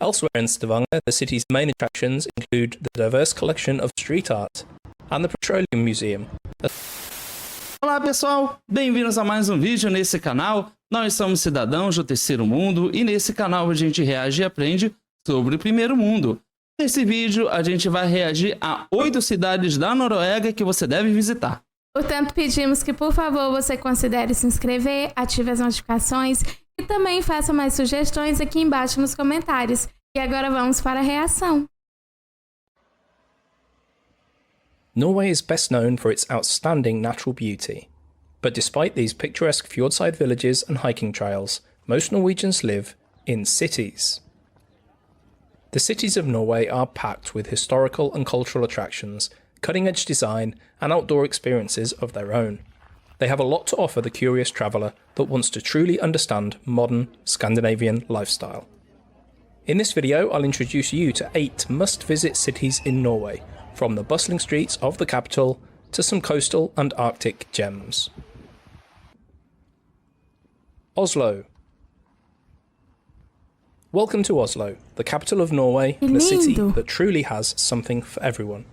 Elsewhere in Stavanger, the city's main attractions include the diverse collection of street art and the Petroleum Museum. Olá pessoal, bem-vindos a mais um vídeo nesse canal. Nós somos cidadãos do terceiro mundo e nesse canal a gente reage e aprende sobre o primeiro mundo. Nesse vídeo a gente vai reagir a 8 cidades da Noruega que você deve visitar. Portanto, pedimos que por favor você considere se inscrever, ative as notificações e também faça mais sugestões aqui embaixo nos comentários. E agora vamos para a reação. Norway is best known for its outstanding natural beauty. But despite these picturesque fjordside villages and hiking trails, most Norwegians live in cities. The cities of Norway are packed with historical and cultural attractions, cutting-edge design and outdoor experiences of their own. They have a lot to offer the curious traveller that wants to truly understand modern Scandinavian lifestyle. In this video, I'll introduce you to 8 must-visit cities in Norway, from the bustling streets of the capital to some coastal and Arctic gems. Oslo. Welcome to Oslo, the capital of Norway, the city that truly has something for everyone.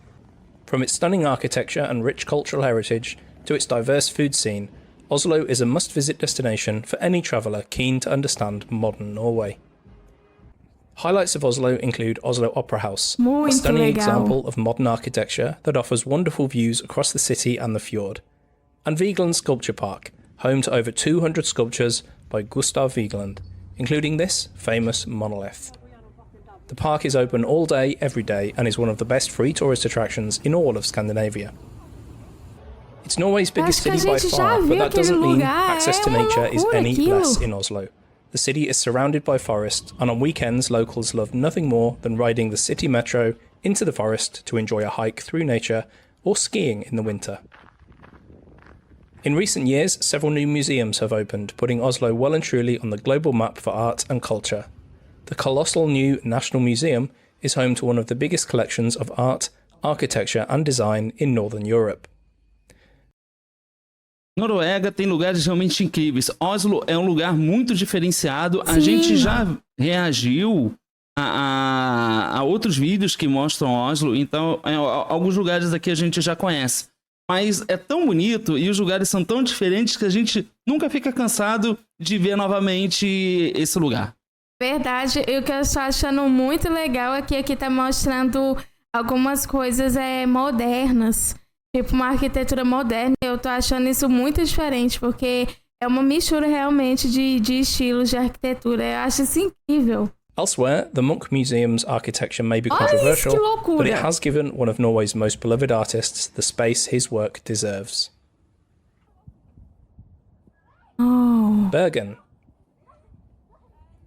From its stunning architecture and rich cultural heritage to its diverse food scene, Oslo is a must-visit destination for any traveller keen to understand modern Norway. Highlights of Oslo include Oslo Opera House, a stunning example of modern architecture that offers wonderful views across the city and the fjord, and Vigeland Sculpture Park, home to over 200 sculptures by Gustav Vigeland, including this famous monolith. The park is open all day, every day, and is one of the best free tourist attractions in all of Scandinavia. It's Norway's biggest city by far, but that doesn't mean access to nature is any less in Oslo. The city is surrounded by forest, and on weekends locals love nothing more than riding the city metro into the forest to enjoy a hike through nature or skiing in the winter. In recent years, several new museums have opened, putting Oslo well and truly on the global map for art and culture. The colossal new National Museum is home to one of the biggest collections of art, architecture and design in Northern Europe. Noruega tem lugares realmente incríveis. Oslo é um lugar muito diferenciado. A gente já reagiu a outros vídeos que mostram Oslo, então alguns lugares aqui a gente já conhece. Mas é tão bonito e os lugares são tão diferentes que a gente nunca fica cansado de ver novamente esse lugar. Verdade, e o que eu estou achando muito legal é que aqui tá mostrando algumas coisas modernas. Tipo uma arquitetura moderna, eu tô achando isso muito diferente, porque é uma mistura realmente de estilos de arquitetura. Eu acho isso incrível. Elsewhere, the Munch Museum's architecture may be controversial, but it has given one of Norway's most beloved artists the space his work deserves. Bergen.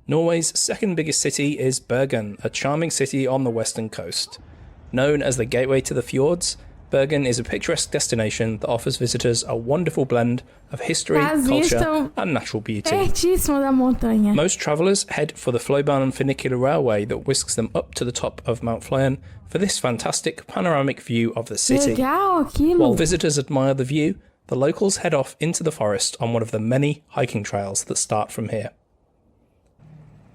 Norway's second biggest city is Bergen, a charming city on the western coast. Known as the gateway to the fjords, Bergen is a picturesque destination that offers visitors a wonderful blend of history, culture and natural beauty. Most travellers head for the Flybanen funicular railway that whisks them up to the top of Mount Flyen for this fantastic panoramic view of the city. While visitors admire the view, the locals head off into the forest on one of the many hiking trails that start from here.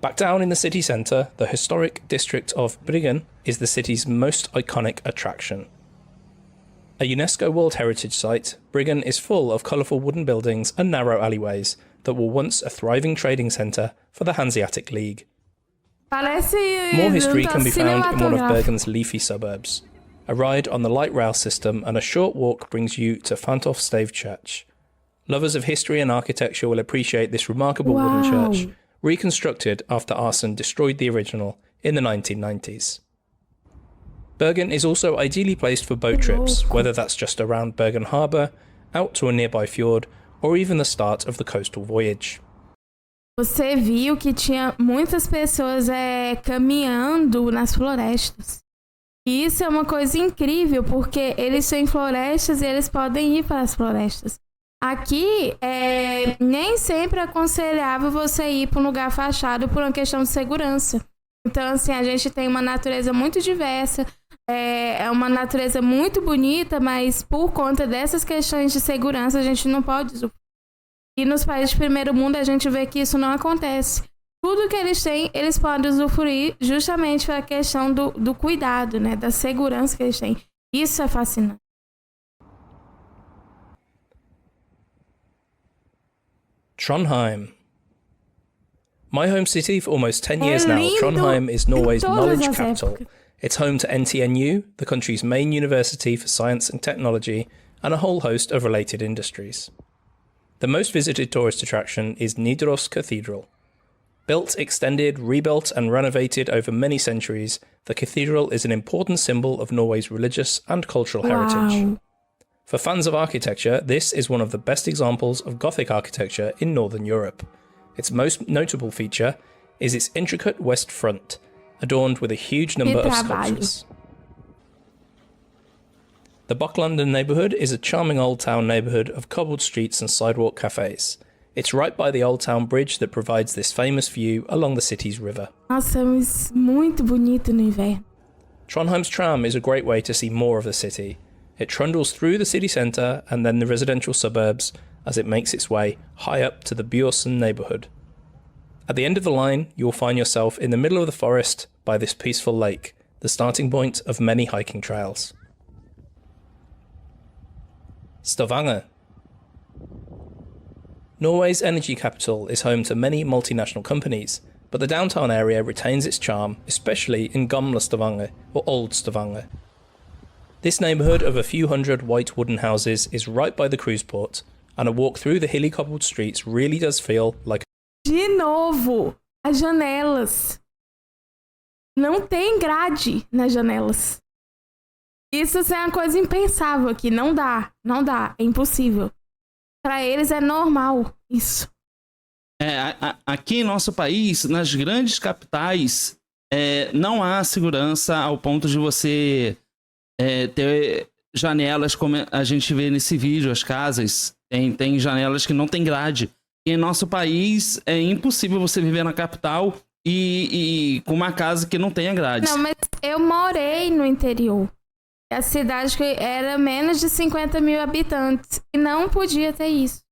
Back down in the city centre, the historic district of Bergen is the city's most iconic attraction. A UNESCO World Heritage Site, Bergen is full of colourful wooden buildings and narrow alleyways that were once a thriving trading centre for the Hanseatic League. More history can be found in one of Bergen's leafy suburbs. A ride on the light rail system and a short walk brings you to Fantofstave Church. Lovers of history and architecture will appreciate this remarkable wooden church, reconstructed after arson destroyed the original in the 1990s. Bergen is also ideally placed for boat trips, whether that's just around Bergen Harbour, out to a nearby fjord, or even the start of the coastal voyage. Você viu que tinha muitas pessoas caminhando nas florestas. E isso é uma coisa incrível, porque eles têm florestas e eles podem ir para as florestas. Aqui, nem sempre é aconselhável você ir para um lugar fechado por uma questão de segurança. Então, assim, a gente tem uma natureza muito diversa, é uma natureza muito bonita, mas por conta dessas questões de segurança a gente não pode usufruir. E nos países de primeiro mundo a gente vê que isso não acontece. tudo que eles têm, eles podem usufruir justamente pela questão do cuidado, né? Da segurança que eles têm. Isso é fascinante. Trondheim. My home city for almost 10 years now, Trondheim is Norway's knowledge capital. It's home to NTNU, the country's main university for science and technology, and a whole host of related industries. The most visited tourist attraction is Nidaros Cathedral. Built, extended, rebuilt and renovated over many centuries, the cathedral is an important symbol of Norway's religious and cultural heritage. For fans of architecture, this is one of the best examples of Gothic architecture in Northern Europe. Its most notable feature is its intricate west front, adorned with a huge number of sculptures. The Bocklanden neighbourhood is a charming old town neighbourhood of cobbled streets and sidewalk cafes. It's right by the old town bridge that provides this famous view along the city's river. Nossa, é muito bonito no inverno. Trondheim's tram is a great way to see more of the city. It trundles through the city centre and then the residential suburbs as it makes its way high up to the Bjørsen neighbourhood. At the end of the line, you'll find yourself in the middle of the forest by this peaceful lake, the starting point of many hiking trails. Stavanger. Norway's energy capital is home to many multinational companies, but the downtown area retains its charm, especially in Gamle Stavanger, or Old Stavanger. This neighbourhood of a few hundred white wooden houses is right by the cruise port, and a walk through the hilly cobbled streets really does feel like... De novo, as janelas. Não tem grade nas janelas. Isso é uma coisa impensável aqui. Não dá, é impossível. Para eles é normal isso. Aqui em nosso país, nas grandes capitais, não há segurança ao ponto de você ter janelas como a gente vê nesse vídeo, as casas. Tem janelas que não tem grade. E em nosso país é impossível você viver na capital e com uma casa que não tenha grade. Não, mas eu morei no interior. A cidade que era menos de 50 mil habitantes. E não podia ter isso.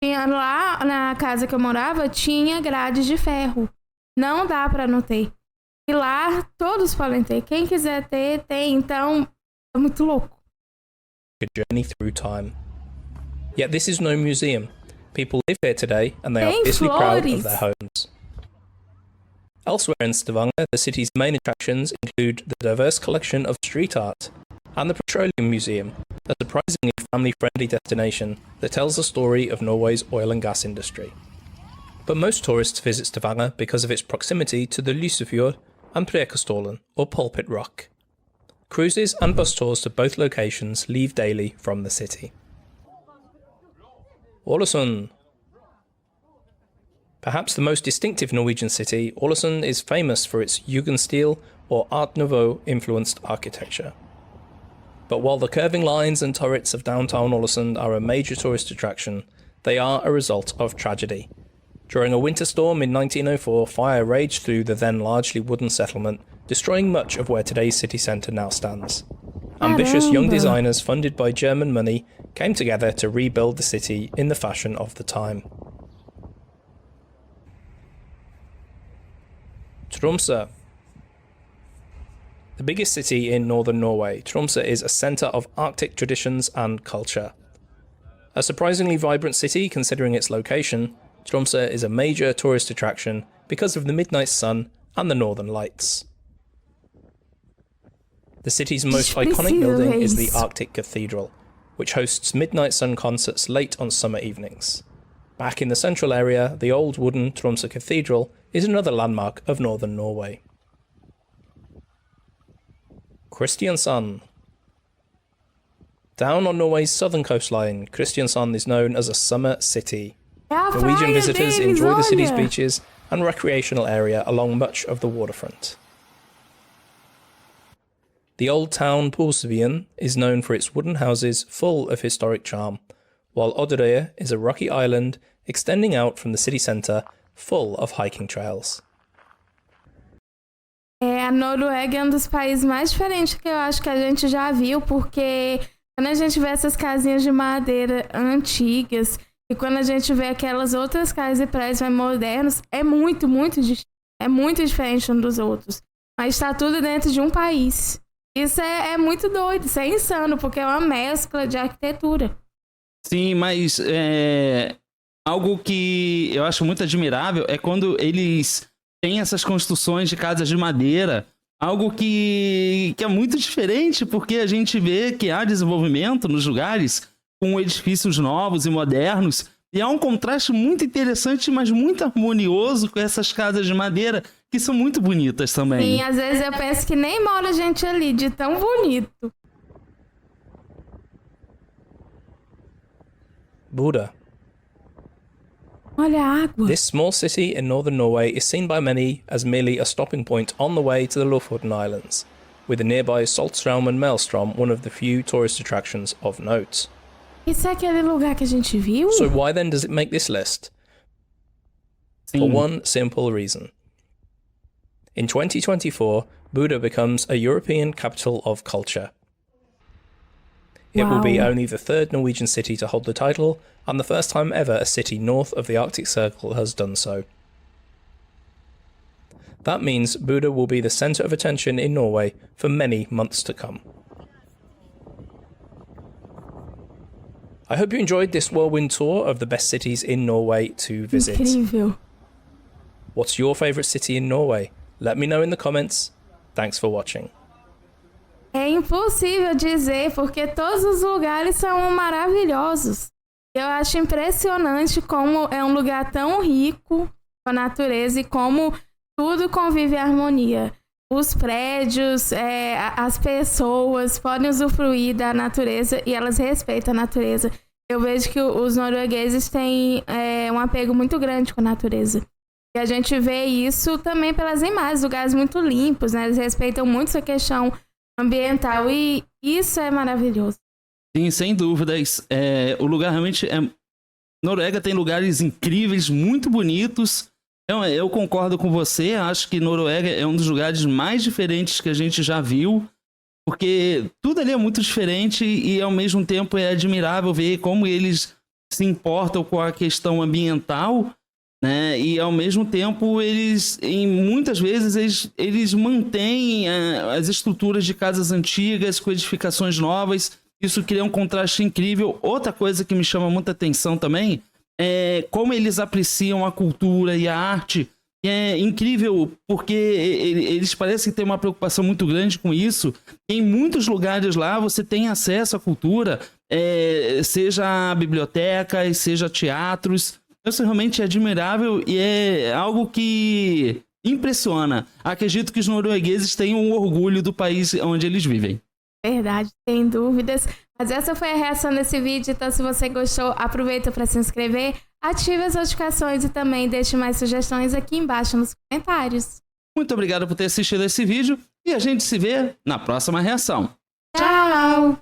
Lá na casa que eu morava, tinha grade de ferro. Não dá pra não ter. E lá todos podem ter. Quem quiser ter, tem. Então, é muito louco. A journey through time. Yet this is no museum. People live here today and they are fiercely proud of their homes. Elsewhere in Stavanger, the city's main attractions include the diverse collection of street art and the Petroleum Museum, a surprisingly family-friendly destination that tells the story of Norway's oil and gas industry. But most tourists visit Stavanger because of its proximity to the Lysefjord and Preikestolen, or Pulpit Rock. Cruises and bus tours to both locations leave daily from the city. Ålesund. Perhaps the most distinctive Norwegian city, Ålesund is famous for its Jugendstil or Art Nouveau influenced architecture. But while the curving lines and turrets of downtown Ålesund are a major tourist attraction, they are a result of tragedy. During a winter storm in 1904, fire raged through the then largely wooden settlement, destroying much of where today's city centre now stands. Ambitious young designers funded by German money came together to rebuild the city in the fashion of the time. Tromsø. The biggest city in northern Norway, Tromsø is a centre of Arctic traditions and culture. A surprisingly vibrant city considering its location, Tromsø is a major tourist attraction because of the midnight sun and the northern lights. The city's most iconic building is the Arctic Cathedral, which hosts midnight sun concerts late on summer evenings. Back in the central area, the old wooden Tromsø Cathedral is another landmark of northern Norway. Kristiansand. Down on Norway's southern coastline, Kristiansand is known as a summer city. Norwegian visitors enjoy the city's beaches and recreational area along much of the waterfront. The old town Porsevien is known for its wooden houses full of historic charm, while Odderøya is a rocky island extending out from the city centre full of hiking trails. A Noruega é um dos países mais diferentes que eu acho que a gente já viu, porque quando a gente vê essas casinhas de madeira antigas, E quando a gente vê aquelas outras casas e prédios mais modernos, é muito diferente um dos outros. Mas está tudo dentro de um país. Isso é muito doido, isso é insano, porque é uma mescla de arquitetura. Sim, mas algo que eu acho muito admirável é quando eles têm essas construções de casas de madeira, algo que é muito diferente, porque a gente vê que há desenvolvimento nos lugares com edifícios novos e modernos, e há um contraste muito interessante, mas muito harmonioso com essas casas de madeira, que são muito bonitas também. Sim, às vezes eu penso que nem mora gente ali, de tão bonito. Bodø. Olha a água. This small city in northern Norway is seen by many as merely a stopping point on the way to the Lofoten Islands, with the nearby Saltstraumen and Maelstrom one of the few tourist attractions of note. Isso é aquele lugar que a gente viu? So why then does it make this list? For one simple reason. In 2024, Bodø becomes a European capital of culture. It will be only the third Norwegian city to hold the title, and the first time ever a city north of the Arctic Circle has done so. That means Bodø will be the centre of attention in Norway for many months to come. I hope you enjoyed this whirlwind tour of the best cities in Norway to visit. Incrível. What's your favourite city in Norway? Let me know in the comments. Thanks for watching. É impossível dizer, porque todos os lugares são maravilhosos. Eu acho impressionante como é um lugar tão rico com a natureza e como tudo convive em harmonia. Os prédios, as pessoas podem usufruir da natureza e elas respeitam a natureza. Eu vejo que os noruegueses têm um apego muito grande com a natureza. E a gente vê isso também pelas imagens, lugares muito limpos, né? Eles respeitam muito essa questão ambiental e isso é maravilhoso. Sim, sem dúvidas. O lugar realmente Noruega tem lugares incríveis, muito bonitos. Eu concordo com você, acho que Noruega é um dos lugares mais diferentes que a gente já viu, porque tudo ali é muito diferente e ao mesmo tempo é admirável ver como eles se importam com a questão ambiental, né? E ao mesmo tempo muitas vezes eles mantêm as estruturas de casas antigas com edificações novas. Isso cria um contraste incrível. Outra coisa que me chama muita atenção também é como eles apreciam a cultura e a arte. É incrível porque eles parecem ter uma preocupação muito grande com isso. Em muitos lugares lá você tem acesso à cultura, seja bibliotecas, seja teatros. Isso realmente é admirável e é algo que impressiona. Acredito que os noruegueses tenham um orgulho do país onde eles vivem. Verdade, sem dúvidas. Mas essa foi a reação desse vídeo, então se você gostou, aproveita para se inscrever, ative as notificações e também deixe mais sugestões aqui embaixo nos comentários. Muito obrigado por ter assistido esse vídeo e a gente se vê na próxima reação. Tchau!